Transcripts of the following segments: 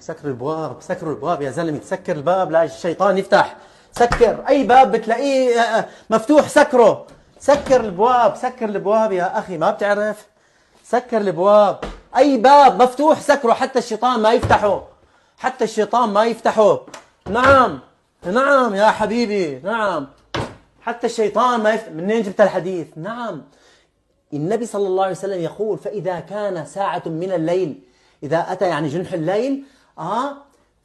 سكر الابواب، سكر الابواب يا زلمه، سكر الباب لا الشيطان يفتح. سكر اي باب بتلاقيه مفتوح سكره. سكر الابواب، سكر الابواب يا اخي، ما بتعرف؟ سكر الابواب، اي باب مفتوح سكره، حتى الشيطان ما يفتحه، حتى الشيطان ما يفتحه. نعم نعم يا حبيبي، نعم، حتى الشيطان ما يفتح. منين جبت الحديث؟ نعم، النبي صلى الله عليه وسلم يقول: فإذا كان ساعة من الليل، إذا أتى يعني جنح الليل،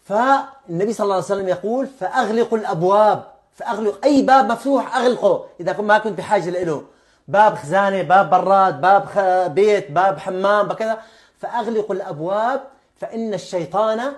فالنبي صلى الله عليه وسلم يقول: فأغلقوا الأبواب، فأغلق أي باب مفتوح أغلقه إذا ما كنت بحاجة له، باب خزانة، باب براد، باب بيت، باب حمام، بكذا، فأغلقوا الأبواب فإن الشيطان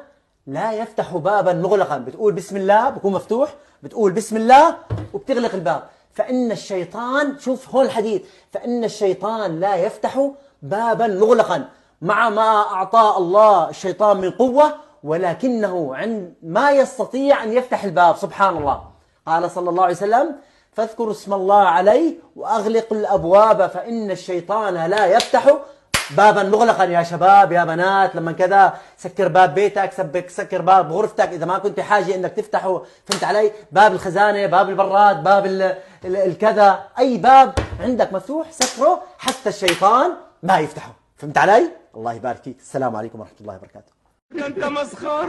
لا يفتح بابا مغلقا. بتقول بسم الله بكون مفتوح، بتقول بسم الله وبتغلق الباب. فإن الشيطان، شوف هون الحديث، فإن الشيطان لا يفتح بابا مغلقا مع ما أعطاه الله الشيطان من قوة، ولكنه عند ما يستطيع أن يفتح الباب. سبحان الله. قال صلى الله عليه وسلم: فاذكروا اسم الله عليه وأغلقوا الأبواب فإن الشيطان لا يفتح بابا مغلقا. يا شباب يا بنات، لما كذا سكر باب بيتك، سكر باب غرفتك إذا ما كنت حاجة إنك تفتحه. فهمت علي؟ باب الخزانة، باب البراد، باب الكذا، أي باب عندك مفتوح سكره حتى الشيطان ما يفتحه. فهمت علي؟ الله يبارك فيك. السلام عليكم ورحمة الله وبركاته. انت مسخره.